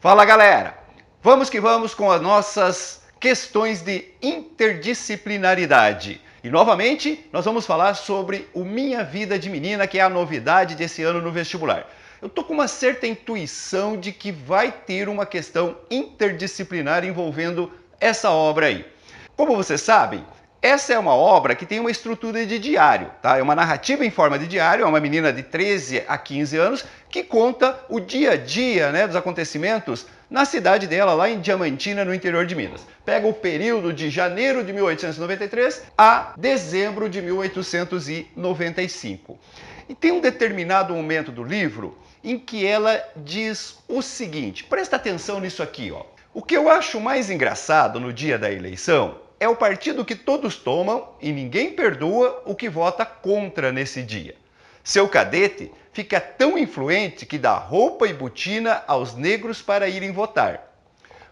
Fala galera, vamos que vamos com as nossas questões de interdisciplinaridade. E novamente nós vamos falar sobre o Minha Vida de Menina, que é a novidade desse ano no vestibular. Eu tô com uma certa intuição de que vai ter uma questão interdisciplinar envolvendo essa obra aí. Como vocês sabem, essa é uma obra que tem uma estrutura de diário, tá? É uma narrativa em forma de diário, é uma menina de 13 a 15 anos que conta o dia a dia, né, dos acontecimentos na cidade dela, lá em Diamantina, no interior de Minas. Pega o período de janeiro de 1893 a dezembro de 1895. E tem um determinado momento do livro em que ela diz o seguinte, presta atenção nisso aqui, ó. O que eu acho mais engraçado no dia da eleição é o partido que todos tomam e ninguém perdoa o que vota contra nesse dia. Seu cadete fica tão influente que dá roupa e botina aos negros para irem votar.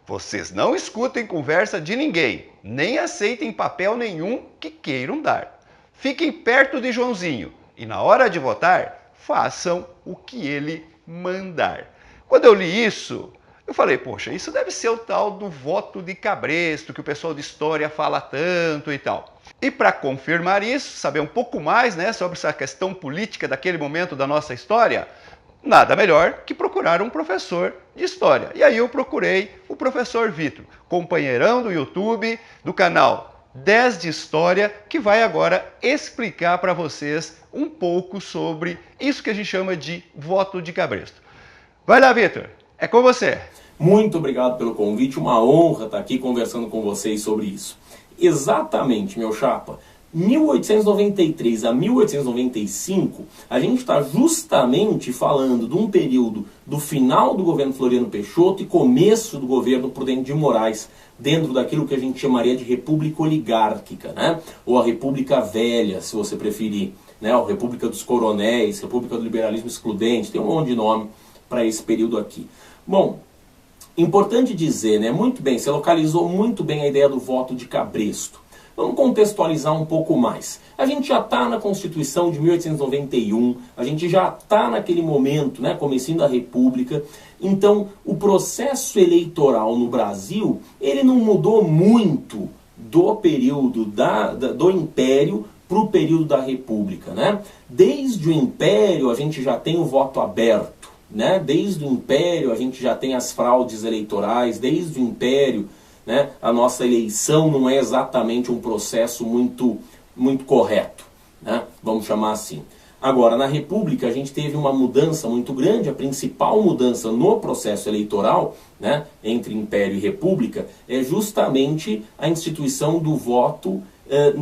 Vocês não escutem conversa de ninguém, nem aceitem papel nenhum que queiram dar. Fiquem perto de Joãozinho e na hora de votar, façam o que ele mandar. Quando eu li isso, eu falei, poxa, isso deve ser o tal do voto de cabresto, que o pessoal de história fala tanto e tal. E para confirmar isso, saber um pouco mais, né, sobre essa questão política daquele momento da nossa história, nada melhor que procurar um professor de história. E aí eu procurei o professor Vitor, companheirão do YouTube, do canal 10 de História, que vai agora explicar para vocês um pouco sobre isso que a gente chama de voto de cabresto. Vai lá, Vitor, é com você. Muito obrigado pelo convite, uma honra estar aqui conversando com vocês sobre isso. Exatamente, meu chapa, 1893 a 1895, a gente está justamente falando de um período do final do governo Floriano Peixoto e começo do governo Prudente de Moraes, dentro daquilo que a gente chamaria de república oligárquica, né? Ou a república velha, se você preferir, né? Ou república dos coronéis, república do liberalismo excludente, tem um monte de nome para esse período aqui. Bom, importante dizer, né? Muito bem, você localizou muito bem a ideia do voto de cabresto. Vamos contextualizar um pouco mais. A gente já está na Constituição de 1891, a gente já está naquele momento, né, comecinho da República. Então, o processo eleitoral no Brasil, ele não mudou muito do período do Império para o período da República, né? Desde o Império, a gente já tem o voto aberto. Né? Desde o Império a gente já tem as fraudes eleitorais, desde o Império, né, a nossa eleição não é exatamente um processo muito correto, né? Vamos chamar assim. Agora, na República a gente teve uma mudança muito grande, a principal mudança no processo eleitoral, né, entre Império e República é justamente a instituição do voto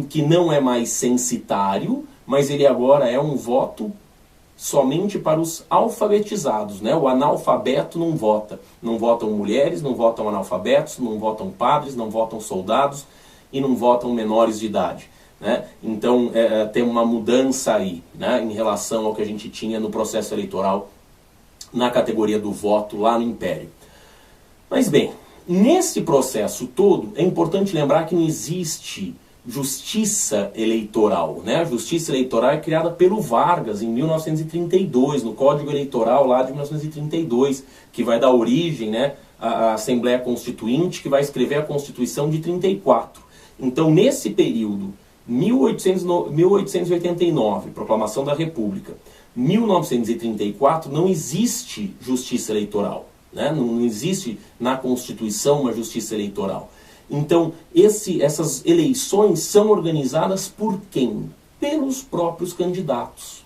que não é mais censitário, mas ele agora é um voto somente para os alfabetizados, né? O analfabeto não vota. Não votam mulheres, não votam analfabetos, não votam padres, não votam soldados e não votam menores de idade, né? Então tem uma mudança aí, né, em relação ao que a gente tinha no processo eleitoral na categoria do voto lá no Império. Mas bem, nesse processo todo é importante lembrar que não existe justiça eleitoral, né? A justiça eleitoral é criada pelo Vargas em 1932, no Código Eleitoral lá de 1932, que vai dar origem, né, à Assembleia Constituinte, que vai escrever a Constituição de 34. Então, nesse período, 1889, Proclamação da República, 1934, não existe justiça eleitoral, né? Não existe na Constituição uma justiça eleitoral. Então, essas eleições são organizadas por quem? Pelos próprios candidatos,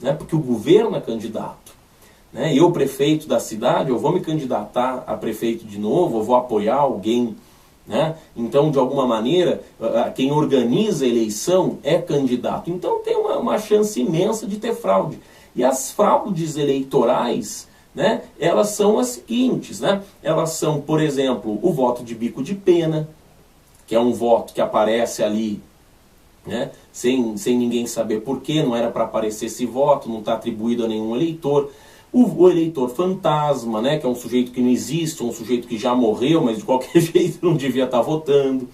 né? Porque o governo é candidato, né? Eu, prefeito da cidade, eu vou me candidatar a prefeito de novo, eu vou apoiar alguém, né? Então, de alguma maneira, quem organiza a eleição é candidato. Então, tem uma chance imensa de ter fraude. E as fraudes eleitorais, né, elas são as seguintes, né? Elas são, por exemplo, o voto de bico de pena, que é um voto que aparece ali, né, sem ninguém saber porquê, não era para aparecer esse voto, não está atribuído a nenhum eleitor. O eleitor fantasma, né, que é um sujeito que não existe, um sujeito que já morreu, mas de qualquer jeito não devia estar votando.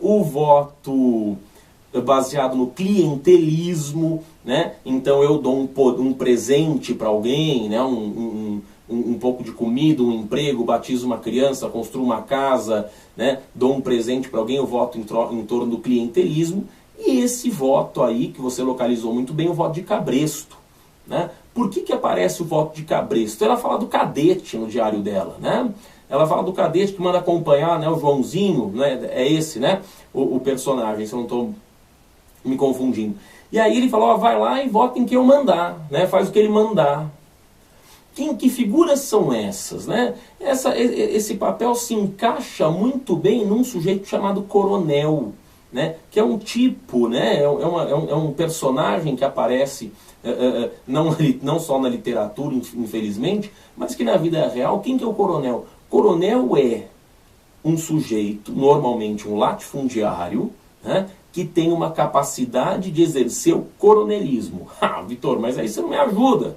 O voto baseado no clientelismo, né? Então eu dou um presente para alguém, né? um pouco de comida, um emprego, batizo uma criança, construo uma casa, né, dou um presente para alguém, eu voto em torno do clientelismo. E esse voto aí, que você localizou muito bem, o voto de cabresto. Né? Por que aparece o voto de cabresto? Ela fala do cadete no diário dela, né? Ela fala do cadete que manda acompanhar, né, o Joãozinho, né, é esse, né, o personagem, se eu não estou me confundindo. E aí ele falou, ó, vai lá e vota em quem eu mandar, né, faz o que ele mandar. Que figuras são essas? Né? Esse papel se encaixa muito bem num sujeito chamado coronel, né? Que é um tipo, né? É um personagem que aparece não só na literatura, infelizmente, mas que na vida real. Quem que é o coronel? Coronel é um sujeito, normalmente um latifundiário, né? Que tem uma capacidade de exercer o coronelismo. Ah, Vitor, mas aí você não me ajuda.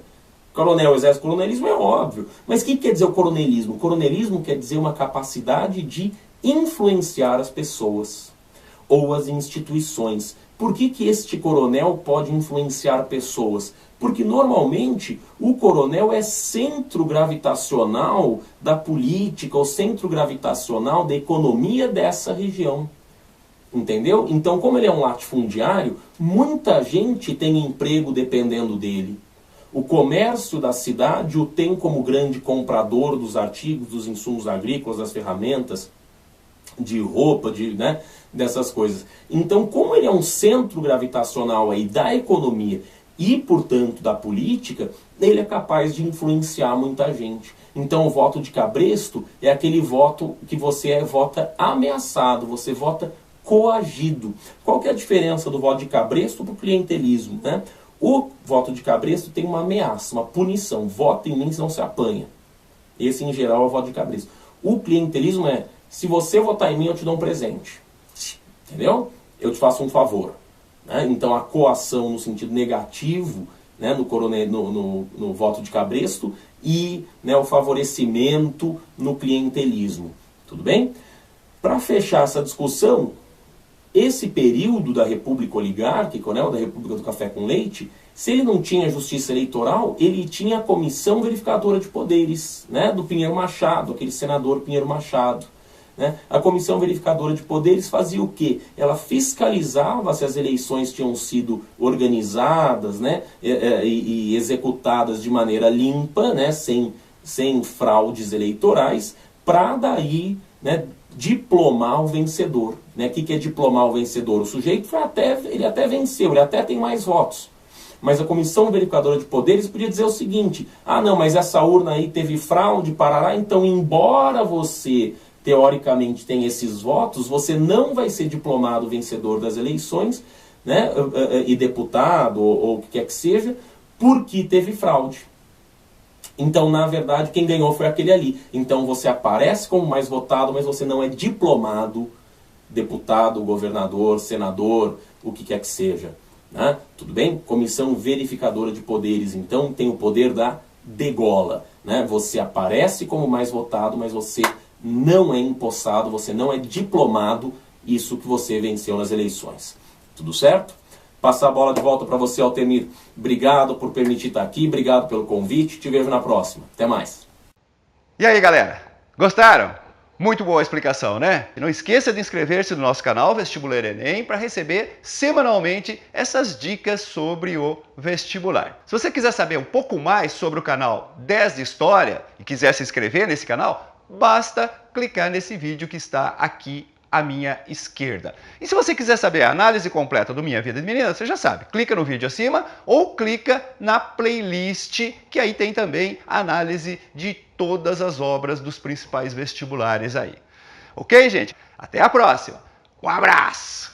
Coronel exerce coronelismo, é óbvio. Mas o que quer dizer o coronelismo? O coronelismo quer dizer uma capacidade de influenciar as pessoas ou as instituições. Por que este coronel pode influenciar pessoas? Porque normalmente o coronel é centro gravitacional da política, ou centro gravitacional da economia dessa região. Entendeu? Então, como ele é um latifundiário, muita gente tem emprego dependendo dele. O comércio da cidade o tem como grande comprador dos artigos, dos insumos agrícolas, das ferramentas, de roupa, né, dessas coisas. Então, como ele é um centro gravitacional aí da economia e, portanto, da política, ele é capaz de influenciar muita gente. Então, o voto de cabresto é aquele voto que você vota ameaçado, você vota coagido. Qual que é a diferença do voto de cabresto para o clientelismo, né? O voto de cabresto tem uma ameaça, uma punição. Vota em mim, senão se apanha. Esse, em geral, é o voto de cabresto. O clientelismo é, se você votar em mim, eu te dou um presente. Entendeu? Eu te faço um favor. Né? Então, a coação no sentido negativo, né, no voto de cabresto, e, né, o favorecimento no clientelismo. Tudo bem? Para fechar essa discussão, esse período da República Oligárquica, né, da República do Café com Leite, se ele não tinha justiça eleitoral, ele tinha a Comissão Verificadora de Poderes, né, do Pinheiro Machado, aquele senador Pinheiro Machado. Né? A Comissão Verificadora de Poderes fazia o quê? Ela fiscalizava se as eleições tinham sido organizadas, né, e executadas de maneira limpa, né, sem fraudes eleitorais, para daí, né, diplomar o vencedor. Né? O que é diplomar o vencedor? O sujeito ele até venceu, ele até tem mais votos. Mas a Comissão Verificadora de Poderes podia dizer o seguinte, ah não, mas essa urna aí teve fraude, parará, então embora você teoricamente tenha esses votos, você não vai ser diplomado vencedor das eleições, né, e deputado, ou o que quer que seja, porque teve fraude. Então, na verdade, quem ganhou foi aquele ali. Então, você aparece como mais votado, mas você não é diplomado, deputado, governador, senador, o que quer que seja. Né? Tudo bem? Comissão Verificadora de Poderes, então, tem o poder da degola. Né? Você aparece como mais votado, mas você não é empossado, você não é diplomado, isso que você venceu nas eleições. Tudo certo? Passar a bola de volta para você, Altemir. Obrigado por permitir estar aqui, obrigado pelo convite, te vejo na próxima. Até mais. E aí, galera? Gostaram? Muito boa a explicação, né? E não esqueça de inscrever-se no nosso canal Vestibular Enem para receber semanalmente essas dicas sobre o vestibular. Se você quiser saber um pouco mais sobre o canal 10 de História e quiser se inscrever nesse canal, basta clicar nesse vídeo que está aqui à minha esquerda. E se você quiser saber a análise completa do Minha Vida de Menina, você já sabe, clica no vídeo acima ou clica na playlist, que aí tem também a análise de todas as obras dos principais vestibulares aí. Ok, gente? Até a próxima. Um abraço!